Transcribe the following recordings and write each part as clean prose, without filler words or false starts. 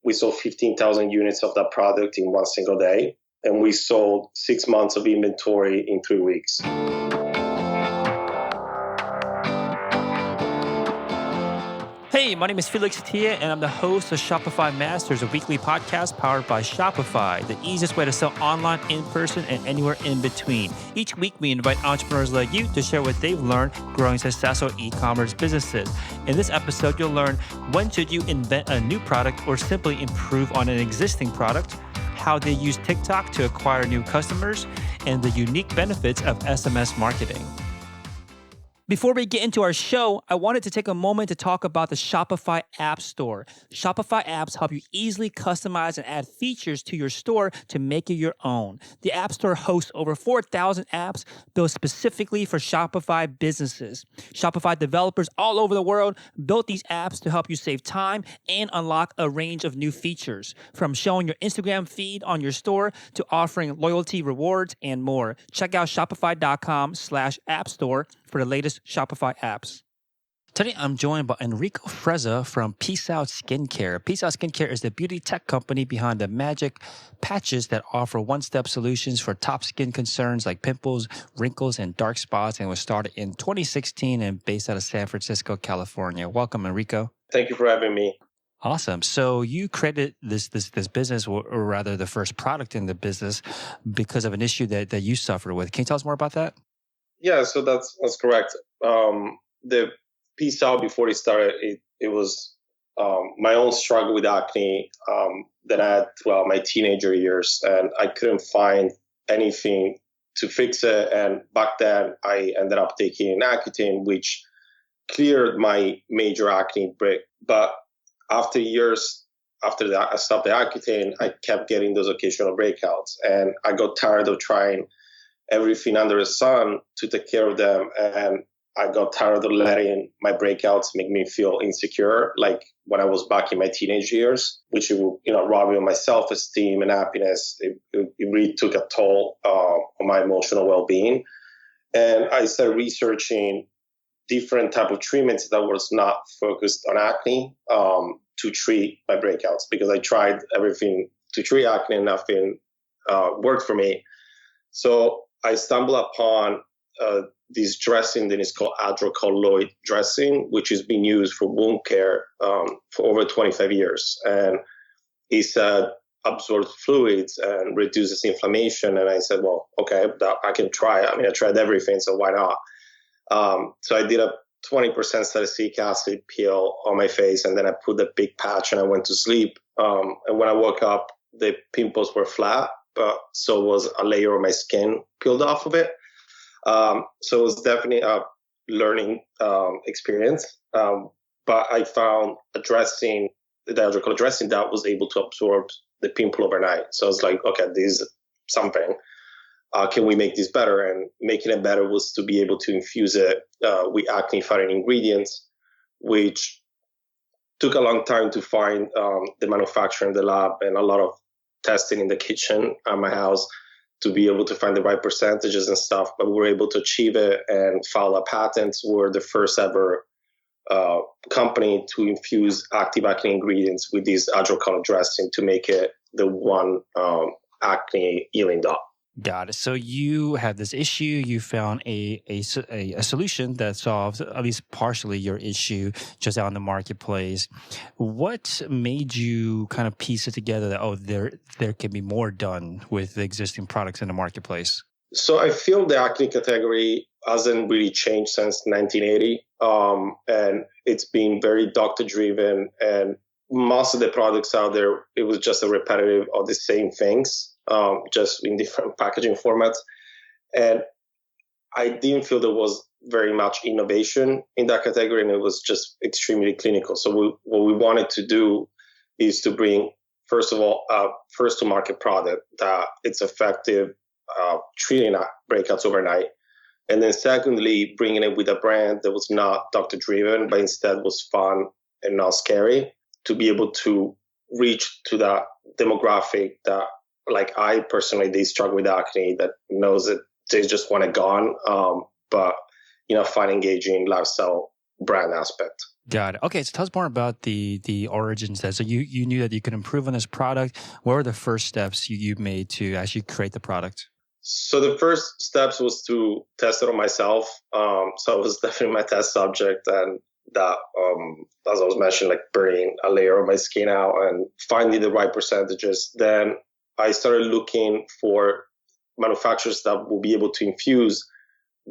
we sold 15,000 units of that product in one single day. And we sold 6 months of inventory in 3 weeks. Hey, my name is Felix Tia, and I'm the host of Shopify Masters, a weekly podcast powered by Shopify, the easiest way to sell online, in person, and anywhere in between. Each week, we invite entrepreneurs like you to share what they've learned growing successful e-commerce businesses. In this episode, you'll learn when should you invent a new product or simply improve on an existing product, how they use TikTok to acquire new customers, and the unique benefits of SMS marketing. Before we get into our show, I wanted to take a moment to talk about the Shopify App Store. Shopify apps help you easily customize and add features to your store to make it your own. The App Store hosts over 4,000 apps built specifically for Shopify businesses. Shopify developers all over the world built these apps to help you save time and unlock a range of new features, from showing your Instagram feed on your store to offering loyalty rewards and more. Check out shopify.com/app store for the latest Shopify apps. Today, I'm joined by Enrico Frezza from Peace Out Skincare. Peace Out Skincare is the beauty tech company behind the magic patches that offer one-step solutions for top skin concerns like pimples, wrinkles, and dark spots, and was started in 2016 and based out of San Francisco, California. Welcome, Enrico. Thank you for having me. Awesome. So you created this business, or rather the first product in the business, because of an issue that you suffered with. Can you tell us more about that? Yeah, so that's correct. The Peace Out, before it started, it was my own struggle with acne that I had throughout my teenager years, and I couldn't find anything to fix it. And back then, I ended up taking Accutane, which cleared my major acne break. But after years after that, I stopped the Accutane. I kept getting those occasional breakouts, and I got tired of trying everything under the sun to take care of them. And I got tired of letting my breakouts make me feel insecure, like when I was back in my teenage years, which, robbing my self-esteem and happiness. It really took a toll on my emotional well-being. And I started researching different type of treatments that was not focused on acne to treat my breakouts, because I tried everything to treat acne and nothing worked for me. So I stumbled upon this dressing that is called hydrocolloid dressing, which has been used for wound care for over 25 years. And he said absorbs fluids and reduces inflammation. And I said, well, okay, I can try it. I mean, I tried everything, so why not? So I did a 20% salicylic acid peel on my face, and then I put the big patch and I went to sleep. And when I woke up, the pimples were flat, but so was a layer of my skin peeled off of it. So it was definitely a learning experience. But I found the hydrocolloid dressing that was able to absorb the pimple overnight. So I was like, okay, this is something. Can we make this better? And making it better was to be able to infuse it with acne-fighting ingredients, which took a long time to find the manufacturer in the lab and a lot of testing in the kitchen at my house to be able to find the right percentages and stuff. But we were able to achieve it and file a patent. We're the first ever company to infuse active acne ingredients with this hydrocolloid dressing to make it the one acne healing dot. Got it. So you had this issue. You found a solution that solves at least partially your issue just out in the marketplace. What made you kind of piece it together that, there can be more done with the existing products in the marketplace? So I feel the acne category hasn't really changed since 1980. And it's been very doctor-driven. And most of the products out there, it was just a repetitive of the same things. Just in different packaging formats. And I didn't feel there was very much innovation in that category, and it was just extremely clinical. So what we wanted to do is to bring, first of all, a first-to-market product that it's effective treating breakouts overnight. And then secondly, bringing it with a brand that was not doctor-driven, but instead was fun and not scary, to be able to reach to that demographic that, like I personally, they struggle with acne, that knows that they just want it gone, but fun, engaging lifestyle brand aspect. Got it. Okay, so tell us more about the origins there. So you knew that you could improve on this product. What were the first steps you made to actually create the product? So the first steps was to test it on myself. So it was definitely my test subject, and that, as I was mentioning, like burning a layer of my skin out and finding the right percentages. Then I started looking for manufacturers that will be able to infuse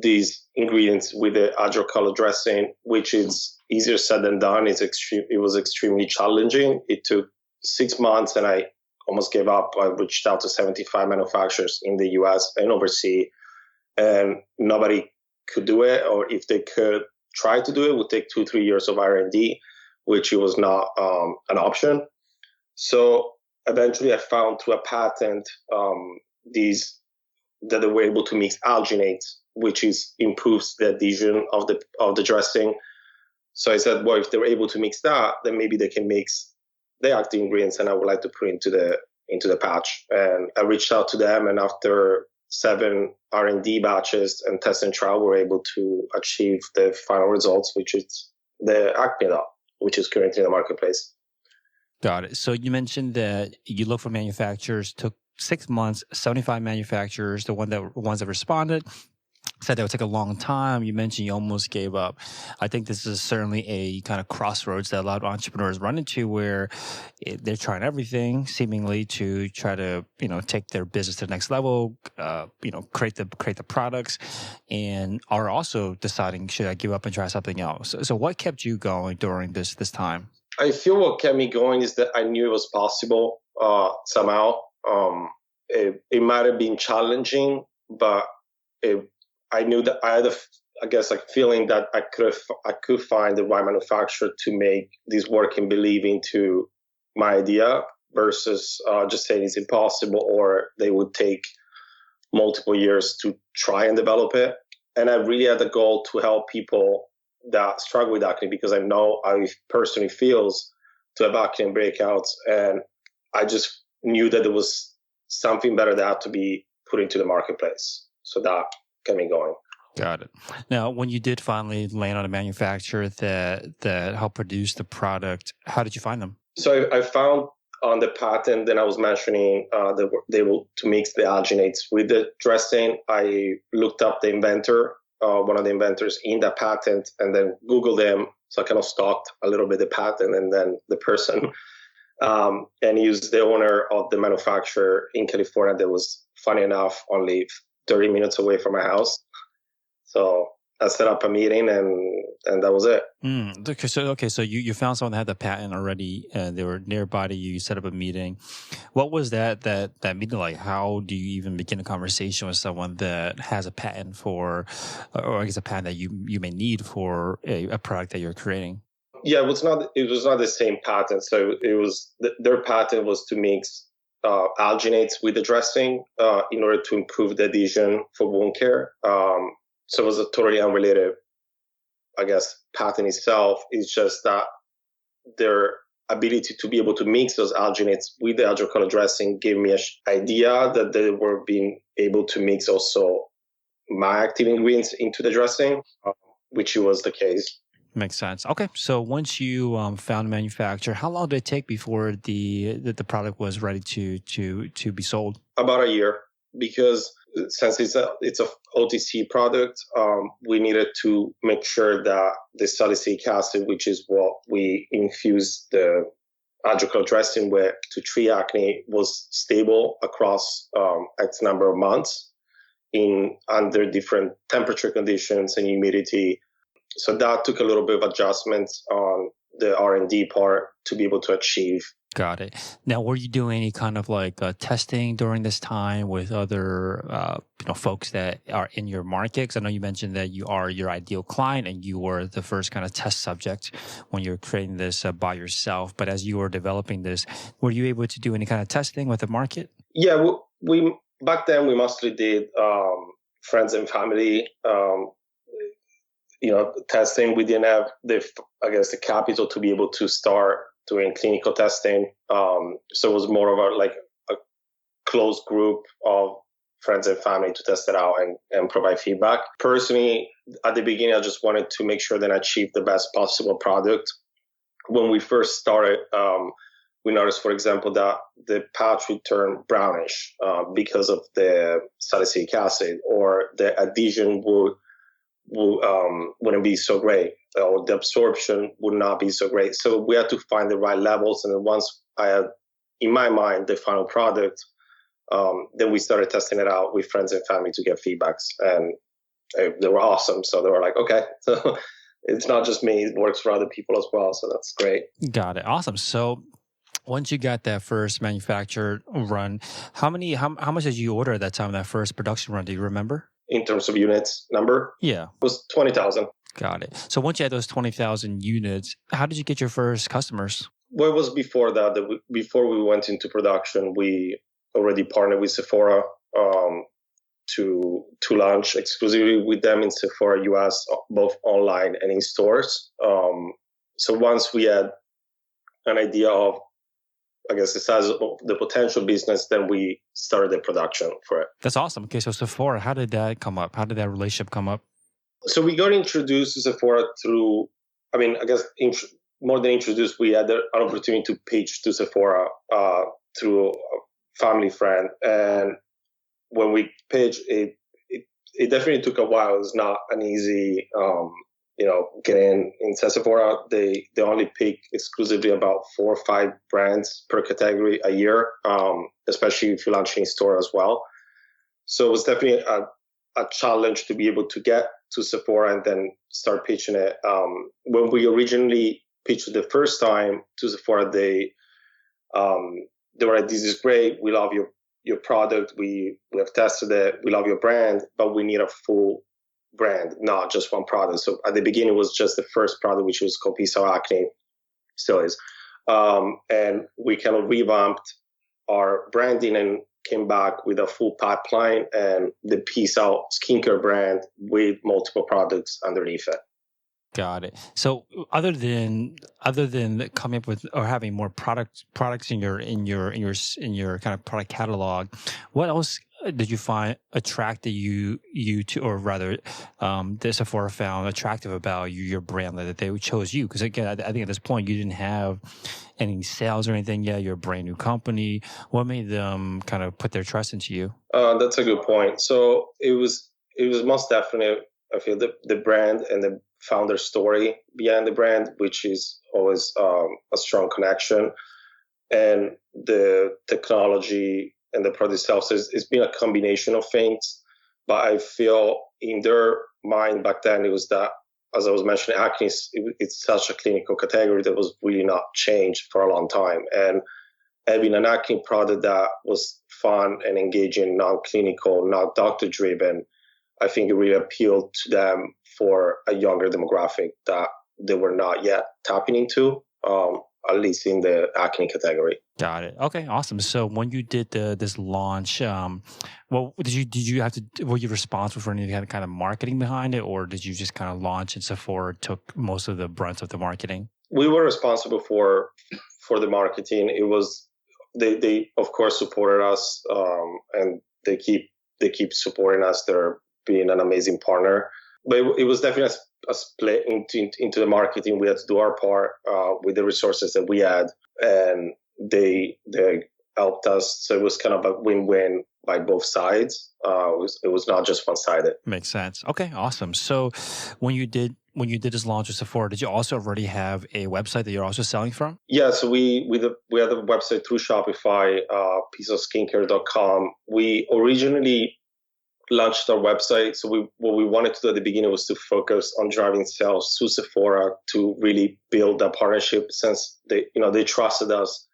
these ingredients with the hydrocolor dressing, which is easier said than done. It was extremely challenging. It took 6 months, and I almost gave up. I reached out to 75 manufacturers in the US and overseas, and nobody could do it. Or if they could try to do it, would take 2-3 years of R&D, which it was not an option. So eventually I found through a patent these that they were able to mix alginates, which improves the adhesion of the dressing. So I said, well, if they were able to mix that, then maybe they can mix the active ingredients, and I would like to put into the patch. And I reached out to them, and after 7 R&D batches and test and trial, we were able to achieve the final results, which is the Acne Dot, which is currently in the marketplace. Got it. So you mentioned that you looked for manufacturers, took 6 months, 75 manufacturers, the ones that responded, said that would take a long time. You mentioned you almost gave up. I think this is certainly a kind of crossroads that a lot of entrepreneurs run into, where they're trying everything seemingly to try to, take their business to the next level, create the products, and are also deciding, should I give up and try something else? So what kept you going during this time? I feel what kept me going is that I knew it was possible somehow. It might have been challenging, but I knew that I had a feeling that I could find the right manufacturer to make this work and believe into my idea, versus just saying it's impossible, or they would take multiple years to try and develop it. And I really had the goal to help people that struggle with acne, because I know how it personally feels to have acne and breakouts. And I just knew that there was something better that had to be put into the marketplace. So that kept me going. Got it. Now, when you did finally land on a manufacturer that helped produce the product, how did you find them? So I found on the patent that I was mentioning, they were to mix the alginates with the dressing. I looked up the inventor, one of the inventors in that patent, and then Googled them. So I kind of stalked a little bit the patent and then the person, and used the owner of the manufacturer in California that was, funny enough, only 30 minutes away from my house. So I set up a meeting, and that was it. So you found someone that had the patent already, and they were nearby to you. You set up a meeting. What was that meeting like? How do you even begin a conversation with someone that has a patent for, or I guess a patent that you may need for a product that you're creating? Yeah, it was not the same patent. So it was their patent was to mix alginates with the dressing in order to improve the adhesion for wound care. So it was a totally unrelated, I guess, patent itself. It's just that their ability to be able to mix those alginates with the hydrocolor dressing gave me an idea that they were being able to mix also my active ingredients into the dressing, which was the case. Makes sense. Okay, so once you found a manufacturer, how long did it take before the product was ready to be sold? About a year, because since it's a OTC product, we needed to make sure that the salicylic acid, which is what we infuse the hydrocolor dressing with to treat acne, was stable across X number of months under different temperature conditions and humidity. So that took a little bit of adjustments on the R&D part to be able to achieve. Got it. Now, were you doing any kind of like testing during this time with other folks that are in your market? Because I know you mentioned that you are your ideal client and you were the first kind of test subject when you were creating this by yourself. But as you were developing this, were you able to do any kind of testing with the market? Yeah, we back then we mostly did friends and family. Testing. We didn't have the capital to be able to start doing clinical testing. So it was more of a close group of friends and family to test it out and provide feedback. Personally, at the beginning, I just wanted to make sure that I achieved the best possible product. When we first started, we noticed, for example, that the patch would turn brownish because of the salicylic acid, or the adhesion wouldn't be so great, or the absorption would not be so great. So we had to find the right levels. And then once I had, in my mind, the final product, then we started testing it out with friends and family to get feedbacks. And they were awesome. So they were like, okay, so it's not just me, it works for other people as well. So that's great. Got it. Awesome. So once you got that first manufactured run, how much did you order at that time, that first production run? Do you remember? In terms of units number? Yeah. It was 20,000. Got it. So once you had those 20,000 units, how did you get your first customers? Well, it was before that. Before we went into production, we already partnered with Sephora to launch exclusively with them in Sephora US, both online and in stores. So once we had an idea of, I guess, the size of the potential business, then we started the production for it. That's awesome. Okay, so Sephora, how did that come up? How did that relationship come up? So we got introduced to Sephora through, I mean, I guess more than introduced, we had an opportunity to pitch to Sephora through a family friend. And when we pitched, it definitely took a while. It was not an easy, getting into Sephora. They only pick exclusively about 4 or 5 brands per category a year, especially if you're launching in store as well. So it was definitely a challenge to be able to get to Sephora and then start pitching it. When we originally pitched the first time to Sephora, they were like, "This is great. We love your product. We have tested it. We love your brand, but we need a full brand, not just one product." So at the beginning, it was just the first product, which was called Peace Out Acne, still is. And we kind of revamped our branding and came back with a full pipeline and the Peace Out skincare brand with multiple products underneath it. Got it. So other than coming up with or having more products in your kind of product catalog, what else did you find attracted you to, or rather, the Sephora found attractive about your brand that they chose you? Because again, I think at this point you didn't have any sales or anything yet. You're a brand new company. What made them kind of put their trust into you? That's a good point. So it was most definitely, I feel, the brand and the founder story behind the brand, which is always a strong connection, and the technology and the product itself. So it's been a combination of things, but I feel in their mind back then it was that, as I was mentioning, acne it's such a clinical category that was really not changed for a long time, and having an acne product that was fun and engaging, non-clinical, not doctor-driven, I think it really appealed to them for a younger demographic that they were not yet tapping into, at least in the acne category. Got it. Okay, awesome. So when you did this launch, well, did you have to? Were you responsible for any kind of marketing behind it, or did you just kind of launch and Sephora took most of the brunt of the marketing? We were responsible for the marketing. It was they of course supported us, and they keep supporting us. They're being an amazing partner. But it was definitely a split into the marketing. We had to do our part with the resources that we had, and they helped us. So it was kind of a win-win by both sides. It was not just one-sided. Makes sense. Okay, awesome. So when you did this launch with Sephora, did you also already have a website that you're also selling from? Yeah, so we had a website through Shopify, peaceoutskincare.com. We originally launched our website. So what we wanted to do at the beginning was to focus on driving sales to Sephora to really build that partnership, since they trusted us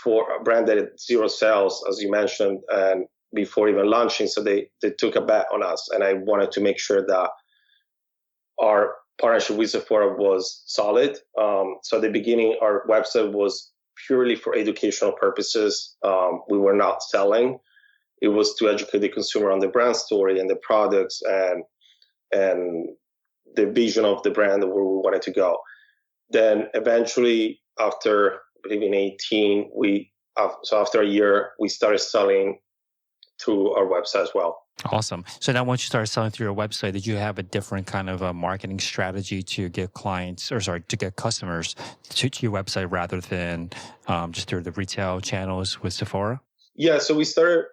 for a brand that had 0 sales, as you mentioned, and before even launching. So they took a bet on us, and I wanted to make sure that our partnership with Sephora was solid. So at the beginning, our website was purely for educational purposes. We were not selling. It was to educate the consumer on the brand story and the products and the vision of the brand and where we wanted to go. Then eventually, after 2018, after a year, we started selling through our website as well. Awesome. So now once you started selling through your website, did you have a different kind of a marketing strategy to get to get customers to your website rather than just through the retail channels with Sephora? Yeah, so we started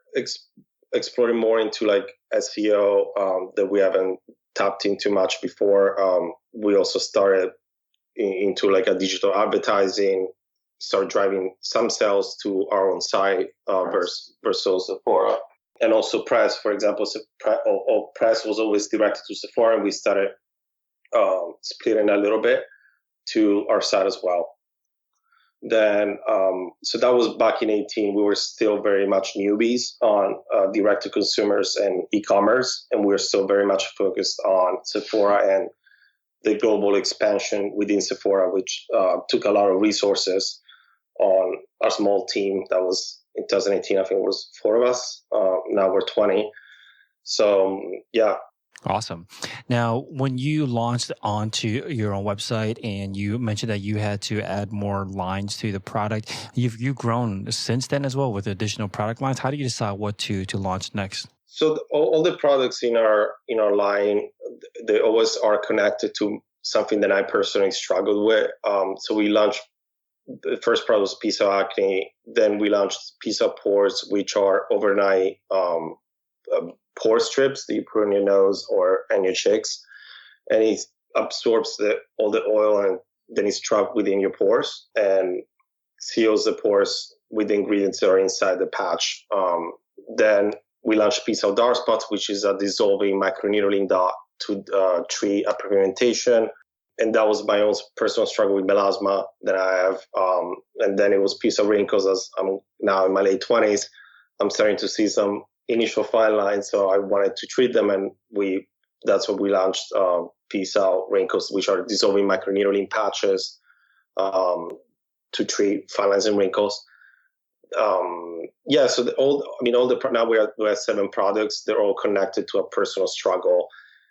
exploring more into like SEO that we haven't tapped into much before. We also started into like a digital advertising, start driving some sales to our own site versus Sephora. And also press, for example, press was always directed to Sephora, and we started splitting a little bit to our site as well. Then, so that was back in 2018. We were still very much newbies on direct to consumers and e-commerce, and we were still very much focused on Sephora and the global expansion within Sephora, which took a lot of resources on our small team. That was in 2018. I think it was 4 of us. Now we're 20. So yeah. Awesome. Now, when you launched onto your own website and you mentioned that you had to add more lines to the product, you've grown since then as well with additional product lines. How do you decide what to launch next? So all the products in our line, they always are connected to something that I personally struggled with. So we launched, the first product was Peace Out Acne. Then we launched Peace Out Pores, which are overnight pore strips that you put on your nose or on your cheeks, and it absorbs all the oil, and then it's trapped within your pores and seals the pores with the ingredients that are inside the patch. Then we launched Peace Out Dark Spots, which is a dissolving microneedling dot to treat hyperpigmentation. And that was my own personal struggle with melasma that I have. And then it was Peace Out Wrinkles. As I'm now in my late 20s, I'm starting to see some initial fine lines, so I wanted to treat them, and that's what we launched Peace Out Wrinkles, which are dissolving microneedling patches to treat fine lines and wrinkles. So now we have 7 products. They're all connected to a personal struggle,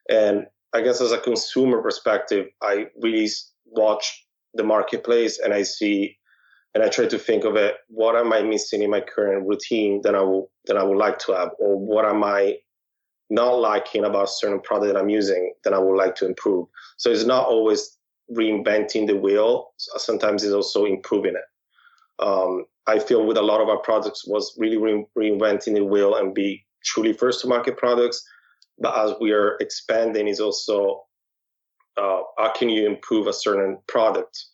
and I guess as a consumer perspective, I really watch the marketplace and I see. And I try to think of it, what am I missing in my current routine that I would like to have? Or what am I not liking about a certain product that I'm using that I would like to improve? So it's not always reinventing the wheel. Sometimes it's also improving it. I feel with a lot of our products was really reinventing the wheel and be truly first to market products. But as we are expanding, is also how can you improve a certain product?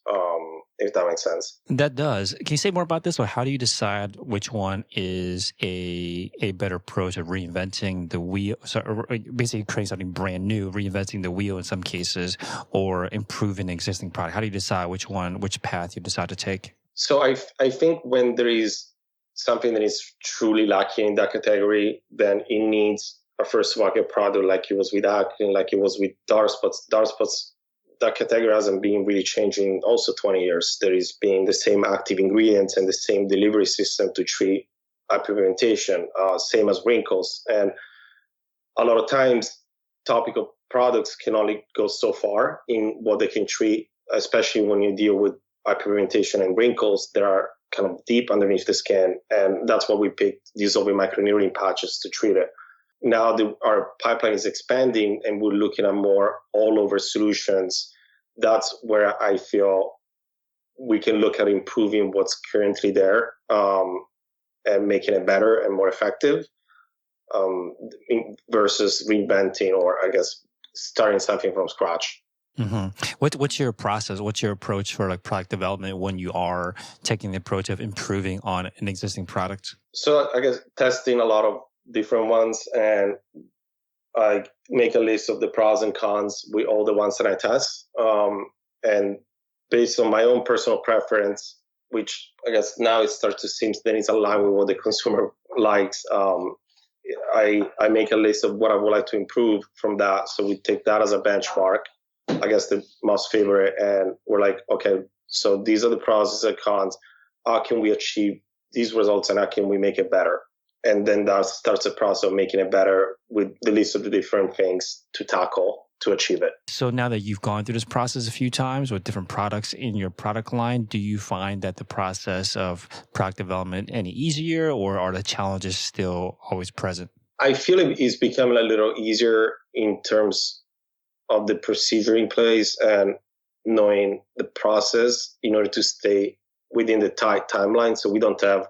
If that makes sense. That does. Can you say more about this? Or how do you decide which one is a better approach of reinventing the wheel? So basically creating something brand new, reinventing the wheel in some cases, or improving the existing product. How do you decide which path you decide to take? So I think when there is something that is truly lacking in that category, then it needs a first market product, like it was with acne, like it was with dark spots. Dark spots, that category hasn't been really changing also 20 years. There is being the same active ingredients and the same delivery system to treat hyperpigmentation, same as wrinkles. And a lot of times topical products can only go so far in what they can treat, especially when you deal with hyperpigmentation and wrinkles that are kind of deep underneath the skin. And that's why we picked dissolving microneedling patches to treat it. Now our pipeline is expanding and we're looking at more all over solutions. That's where I feel we can look at improving what's currently there and making it better and more effective versus reinventing or I guess starting something from scratch. Mm-hmm. What's your process? What's your approach for like product development when you are taking the approach of improving on an existing product? So I guess testing a lot of different ones, and I make a list of the pros and cons with all the ones that I test. And based on my own personal preference, which I guess now it starts to seem that it's aligned with what the consumer likes, I make a list of what I would like to improve from that. So we take that as a benchmark, I guess the most favorite, and we're like, okay, so these are the pros, these are the cons. How can we achieve these results and how can we make it better? And then that starts the process of making it better with the list of the different things to tackle. to achieve it. So now that you've gone through this process a few times with different products in your product line, do you find that the process of product development any easier, or are the challenges still always present? I feel it is becoming a little easier in terms of the procedure in place and knowing the process in order to stay within the tight timeline. So we don't have,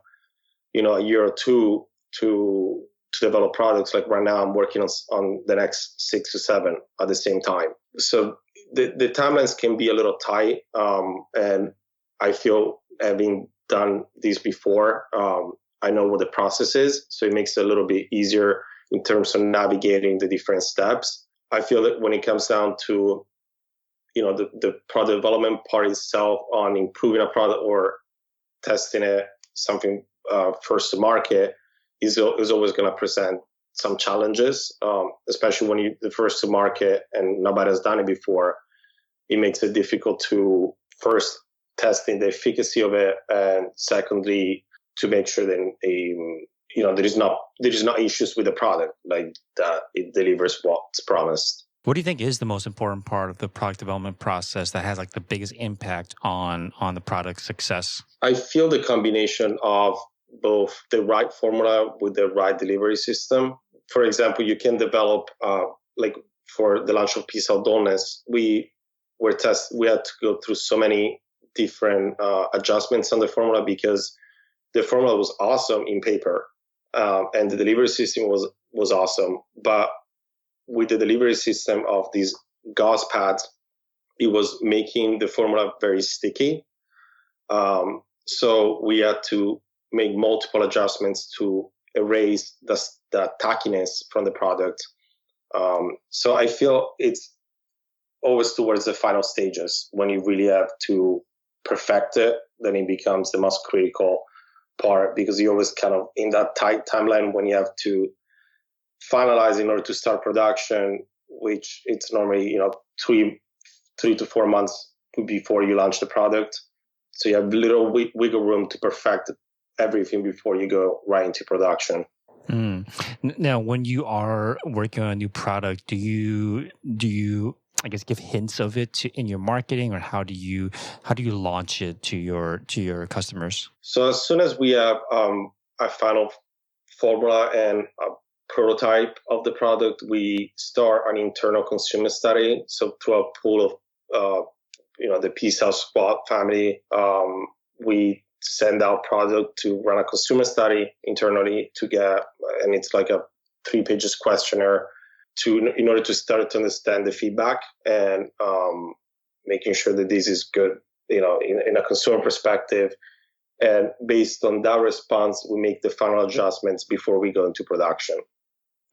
a year or two to develop products. Like right now, I'm working on the next 6 to 7 at the same time. So the timelines can be a little tight. And I feel, having done this before, I know what the process is. So it makes it a little bit easier in terms of navigating the different steps. I feel that when it comes down to, the product development part itself, on improving a product or testing it, something first to market, is always going to present some challenges, especially when you're the first to market and nobody has done it before. It makes it difficult to first testing the efficacy of it, and secondly, to make sure that there is no issues with the product, like that it delivers what's promised. What do you think is the most important part of the product development process that has like the biggest impact on the product success? I feel the combination of both the right formula with the right delivery system. For example, you can develop, like for the launch of P-cell dullness, we had to go through so many different adjustments on the formula, because the formula was awesome in paper, and the delivery system was awesome. But with the delivery system of these gauze pads, it was making the formula very sticky. So we had to make multiple adjustments to erase the tackiness from the product. So I feel it's always towards the final stages when you really have to perfect it, then it becomes the most critical part, because you're always kind of in that tight timeline when you have to finalize in order to start production, which it's normally 3 to 4 months before you launch the product. So you have little wiggle room to perfect everything before you go right into production. Now, when you are working on a new product, do you I guess give hints of it in your marketing, or how do you launch it to your customers? So as soon as we have a final formula and a prototype of the product, we start an internal consumer study. So through a pool of the P-cell squad family, we send out product to run a consumer study internally to get, and it's like a 3 pages questionnaire in order to start to understand the feedback and making sure that this is good, in a consumer perspective. And based on that response, we make the final adjustments before we go into production.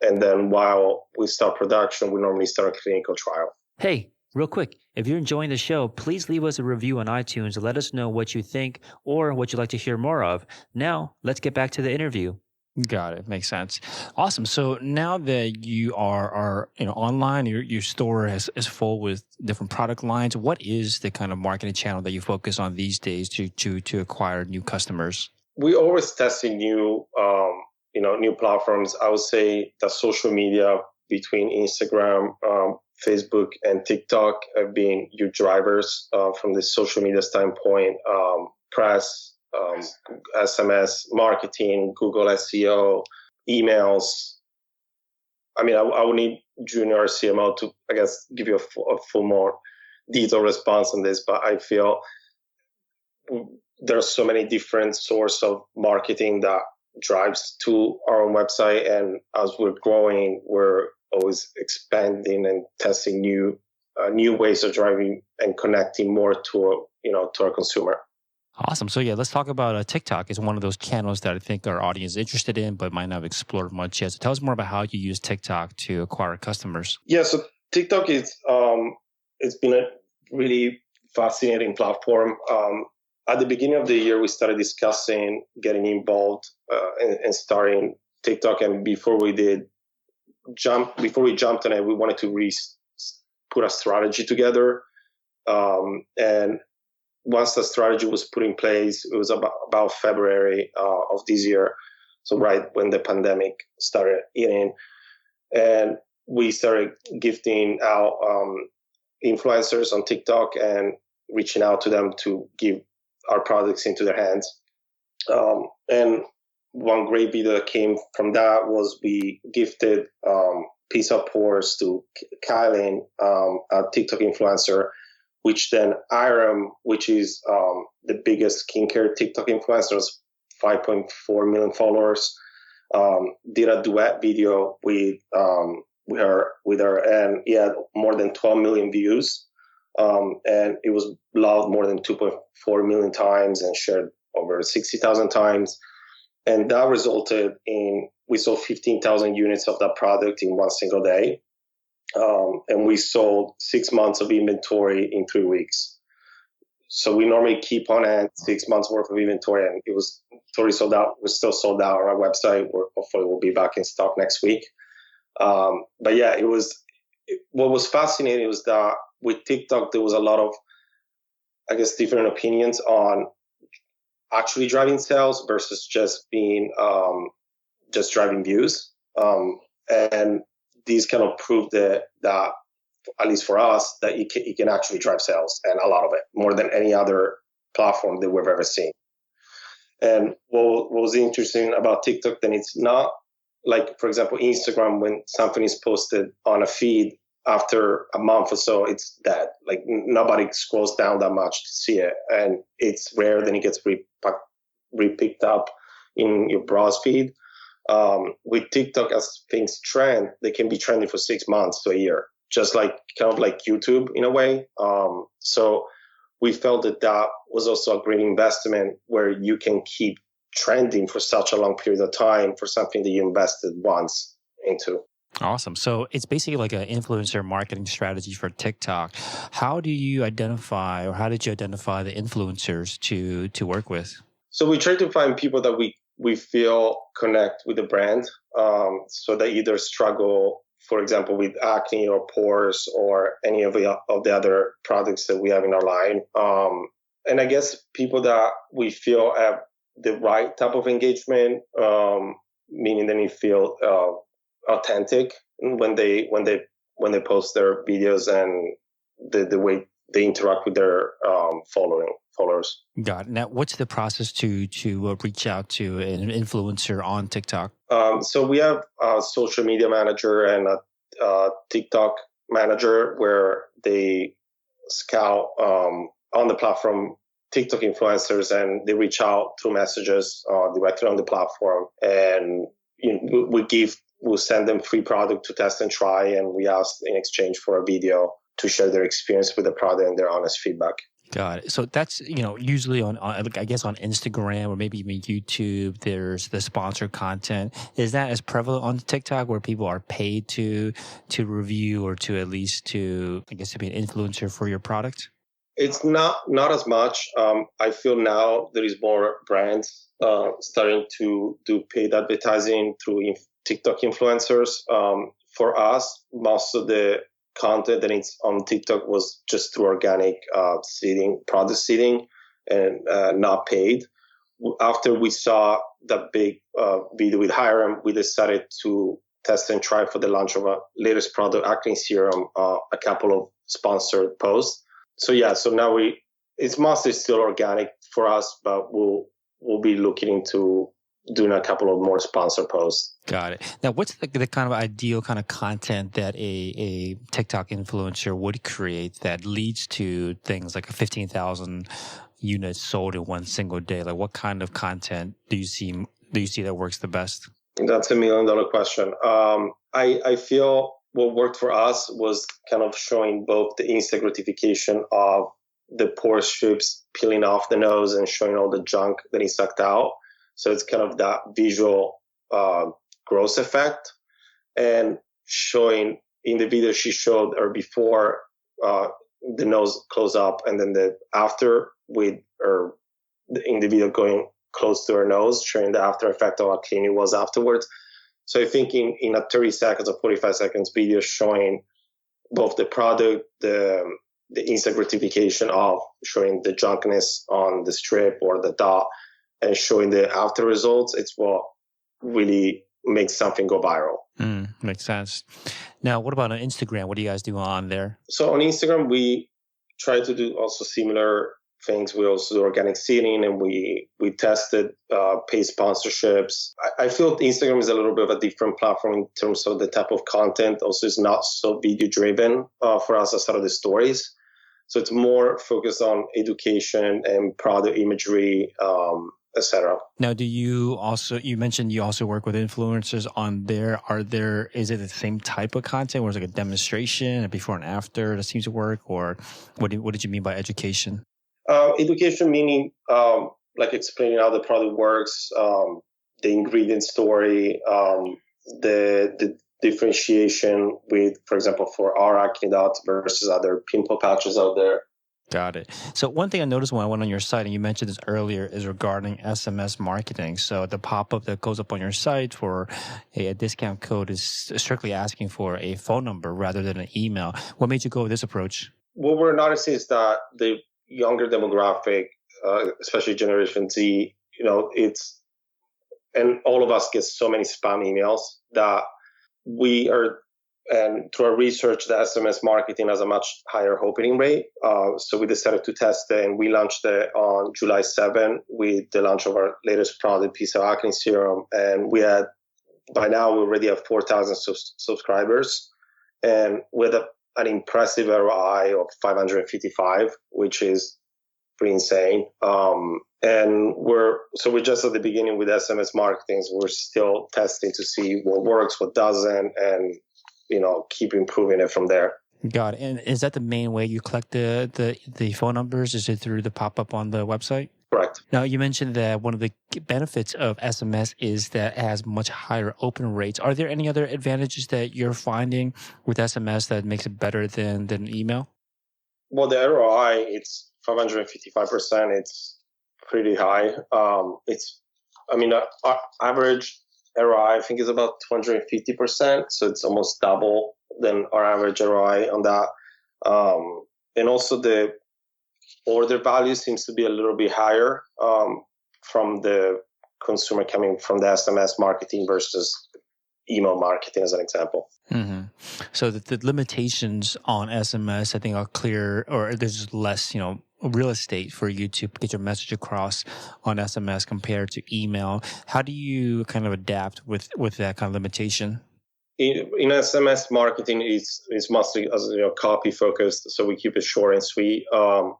And then while we start production, we normally start a clinical trial. Hey, real quick, if you're enjoying the show, please leave us a review on iTunes and let us know what you think or what you'd like to hear more of. Now, let's get back to the interview. Got it. Makes sense. Awesome. So now that you are online, your store is full with different product lines. What is the kind of marketing channel that you focus on these days to acquire new customers? We're always testing new platforms. I would say that social media between Instagram, Facebook, and TikTok have been huge drivers from the social media standpoint. Press, SMS, marketing, Google SEO, emails. I mean, I would need Junior CMO to, I guess, give you a full more detailed response on this, but I feel there are so many different sources of marketing that drives to our own website, and as we're growing, we're always expanding and testing new ways of driving and connecting more to our consumer. Awesome. So yeah, let's talk about TikTok. It's one of those channels that I think our audience is interested in, but might not have explored much yet. So tell us more about how you use TikTok to acquire customers. Yeah, so TikTok is it's been a really fascinating platform. At the beginning of the year, we started discussing getting involved and starting TikTok. And before we jumped on it, we wanted to put a strategy together. And once the strategy was put in place, it was about February of this year. So right when the pandemic started hitting. And we started gifting out influencers on TikTok and reaching out to them to give our products into their hands. And one great video that came from that was we gifted pizza pores to Kylie, a TikTok influencer, which then Iram, which is the biggest skincare TikTok influencer, 5.4 million followers, did a duet video with her, and he had more than 12 million views, and it was loved more than 2.4 million times and shared over 60,000 times. And that resulted in, we sold 15,000 units of that product in one single day. And we sold 6 months of inventory in 3 weeks. So we normally keep on hand 6 months worth of inventory, and it was totally sold out. We're still sold out on our website. Hopefully we'll be back in stock next week. But yeah, what was fascinating was that with TikTok, there was a lot of, I guess, different opinions on actually driving sales versus just being, just driving views. And these kind of proved that at least for us, that it can actually drive sales, and a lot of it, more than any other platform that we've ever seen. And what was interesting about TikTok, then it's not like, for example, Instagram, when something is posted on a feed, after a month or so, it's dead. Like nobody scrolls down that much to see it. And it's rare then it gets re-picked up in your browse feed. With TikTok, as things trend, they can be trending for 6 months to a year, just like kind of like YouTube in a way. So we felt that was also a great investment where you can keep trending for such a long period of time for something that you invested once into. Awesome. So it's basically like an influencer marketing strategy for TikTok. How do you identify, or how did you identify the influencers to work with? So we try to find people that we feel connect with the brand. So they either struggle, for example, with acne or pores or any of the other products that we have in our line. And I guess people that we feel have the right type of engagement, meaning that you feel authentic when they post their videos and the way they interact with their followers. Got it. Now, what's the process to reach out to an influencer on TikTok? So we have a social media manager and a TikTok manager where they scout on the platform TikTok influencers, and they reach out through messages directly on the platform, and we'll send them free product to test and try, and we ask in exchange for a video to share their experience with the product and their honest feedback. Got it. So that's, usually on I guess on Instagram or maybe even YouTube, there's the sponsored content. Is that as prevalent on TikTok where people are paid to review or to at least to be an influencer for your product? It's not as much. I feel now there is more brands starting to do paid advertising through TikTok influencers. For us, most of the content that is on TikTok was just through organic product seeding, and not paid. After we saw that big video with Hiram, we decided to test and try for the launch of our latest product, acne serum, a couple of sponsored posts. So now it's mostly still organic for us, but we'll be looking into doing a couple of more sponsored posts. Got it. Now, what's the kind of ideal kind of content that a TikTok influencer would create that leads to things like a 15,000 units sold in one single day? Like, what kind of content do you see that works the best? That's $1 million question. I feel what worked for us was kind of showing both the instant gratification of the pore strips peeling off the nose and showing all the junk that is sucked out. So it's kind of that visual gross effect, and showing in the video she showed her before the nose close up, and then the after with her in the video going close to her nose, showing the after effect of how clean it was afterwards. So I think in a 30 seconds or 45 seconds video showing both the product, the instant gratification of showing the junkness on the strip or the dot, and showing the after results, it's what really make something go viral. Makes sense. Now, what about on Instagram? What do you guys do on there? So on Instagram, we try to do also similar things. We also do organic seeding, and we tested paid sponsorships. I feel Instagram is a little bit of a different platform in terms of the type of content. Also, it's not so video driven for us outside of the stories. So it's more focused on education and product imagery, etc. Now, you mentioned you also work with influencers on there. Is it the same type of content where it's like a demonstration, a before and after that seems to work, or what did you mean by education? Education meaning like explaining how the product works, the ingredient story, the differentiation with, for example, for our acne dot versus other pimple patches out there. Got it. So one thing I noticed when I went on your site, and you mentioned this earlier, is regarding SMS marketing. So the pop-up that goes up on your site for a discount code is strictly asking for a phone number rather than an email. What made you go with this approach? What we're noticing is that the younger demographic, especially Generation Z, and all of us get so many spam emails that we are, and through our research, the SMS marketing has a much higher opening rate. So we decided to test it, and we launched it on July 7 with the launch of our latest product, P-Cell Acne Serum. And by now, we already have 4,000 subscribers, and with an impressive ROI of 555, which is pretty insane. And we're just at the beginning with SMS marketing. So we're still testing to see what works, what doesn't, and keep improving it from there. Got it. And is that the main way you collect the phone numbers? Is it through the pop-up on the website? Correct. Now, you mentioned that one of the benefits of SMS is that it has much higher open rates. Are there any other advantages that you're finding with SMS that makes it better than email? Well, the ROI, it's 555%. It's pretty high. Our average ROI, I think, is about 250%. So it's almost double than our average ROI on that. And also the order value seems to be a little bit higher from the consumer coming from the SMS marketing versus email marketing, as an example. Mm-hmm. So the limitations on SMS, I think, are clear, or there's less, real estate for you to get your message across on SMS compared to email. How do you kind of adapt with that kind of limitation? In SMS marketing, it's mostly copy focused, so we keep it short and sweet.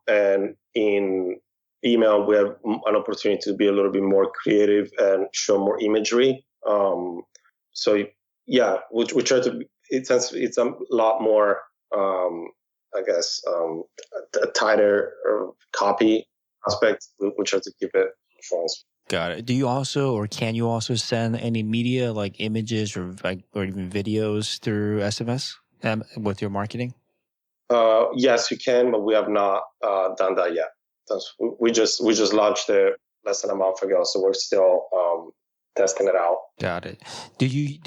And in email, we have an opportunity to be a little bit more creative and show more imagery. So yeah, we try to. It's a lot more. A tighter copy aspect. We try to keep it short. Got it. Do you also, or can you also send any media like images or even videos through SMS with your marketing? Yes, you can, but we have not done that yet. We just launched it less than a month ago, so we're still testing it out. Got it. Do you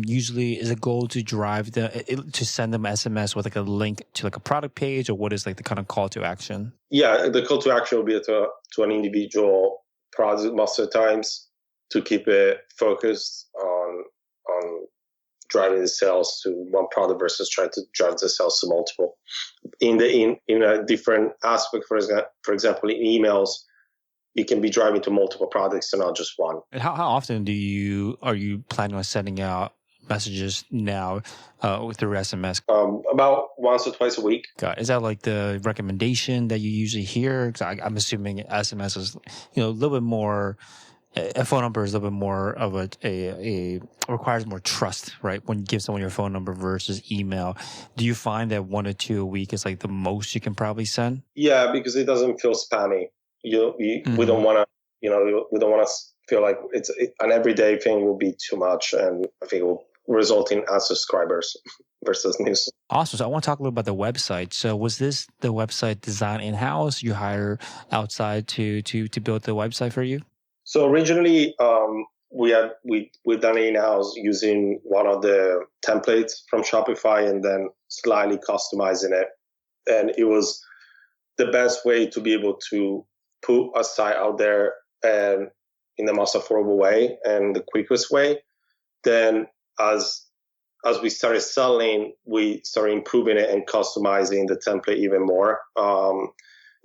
usually, is a goal to drive to send them SMS with like a link to like a product page, or what is like the kind of call to action? Yeah, the call to action will be to an individual product most of the times, to keep it focused on driving the sales to one product versus trying to drive the sales to multiple. In a different aspect, for example, in emails, you can be driving to multiple products and not just one. And how often are you planning on sending out messages now through SMS? About once or twice a week. Is that like the recommendation that you usually hear? Because I'm assuming SMS is a little bit more. A phone number is a little bit more of a requires more trust, right? When you give someone your phone number versus email, do you find that 1 or 2 a week is like the most you can probably send? Yeah, because it doesn't feel spammy. Mm-hmm. We don't want to feel like an everyday thing will be too much, and I think it will result in unsubscribers versus news. Awesome. So I want to talk a little about the website. So was this the website designed in-house? You hire outside to build the website for you? So originally, we've done it in-house using one of the templates from Shopify and then slightly customizing it. And it was the best way to be able to put a site out there and in the most affordable way and the quickest way. then as we started selling, we started improving it and customizing the template even more.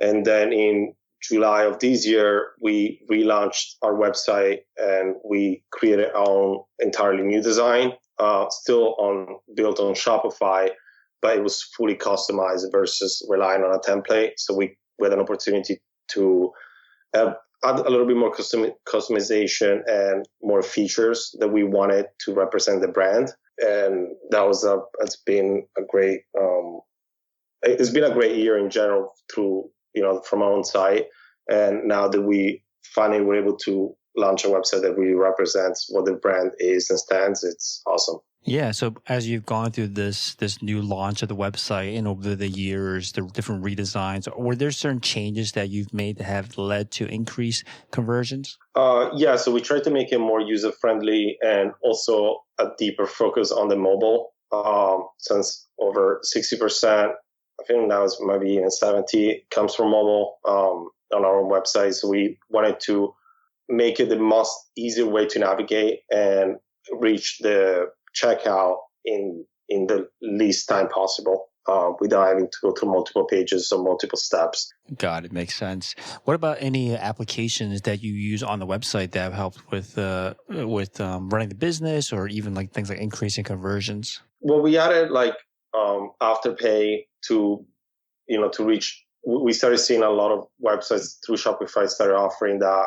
And then in July of this year, we relaunched our website and we created our own entirely new design, still built on Shopify, but it was fully customized versus relying on a template. So we had an opportunity to add a little bit more customization and more features that we wanted to represent the brand. And it's been a great year in general through, from our own site. And now that we finally were able to launch a website that really represents what the brand is and stands, it's awesome. Yeah. So as you've gone through this new launch of the website and over the years, the different redesigns, were there certain changes that you've made that have led to increased conversions? Yeah. So we tried to make it more user friendly and also a deeper focus on the mobile. Since over 60%, I think now it's maybe even 70, comes from mobile on our own website. So we wanted to make it the most easy way to navigate and reach the checkout in the least time possible without having to go through multiple pages or multiple steps. Got it. Makes sense. What about any applications that you use on the website that have helped with running the business, or even like things like increasing conversions? Well, we added like Afterpay to reach. We started seeing a lot of websites through Shopify started offering that.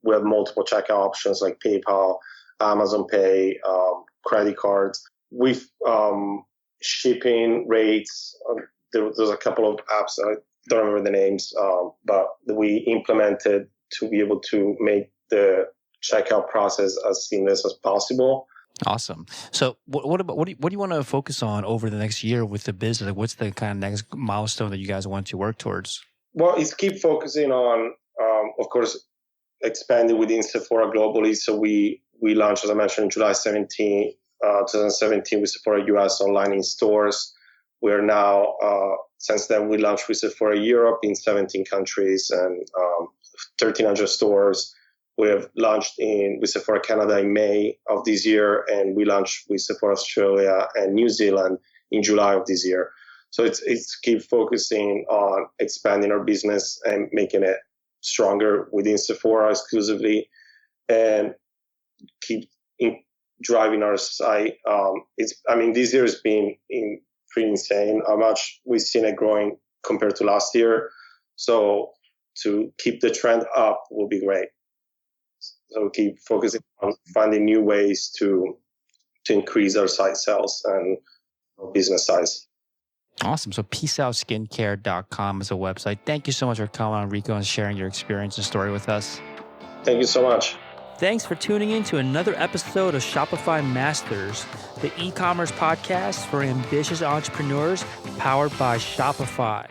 We have multiple checkout options like PayPal, Amazon Pay, credit cards. We've shipping rates. There's a couple of apps, I don't remember the names, but we implemented to be able to make the checkout process as seamless as possible. Awesome. So what do you want to focus on over the next year with the business? Like, what's the kind of next milestone that you guys want to work towards? Well, it's keep focusing on, of course, expanding within Sephora globally. So we launched, as I mentioned, July 2017 with Sephora US online in stores. We are now, since then, we launched with Sephora Europe in 17 countries and 1,300 stores. We have launched with Sephora Canada in May of this year, and we launched with Sephora Australia and New Zealand in July of this year. So it's keep focusing on expanding our business and making it stronger within Sephora exclusively, and keep driving our site. This year has been pretty insane how much we've seen it growing compared to last year. So to keep the trend up will be great. So keep focusing on finding new ways to increase our site sales and business size. Awesome. So peaceoutskincare.com is a website. Thank you so much for coming on, Rico, and sharing your experience and story with us. Thank you so much. Thanks for tuning in to another episode of Shopify Masters, the e-commerce podcast for ambitious entrepreneurs powered by Shopify.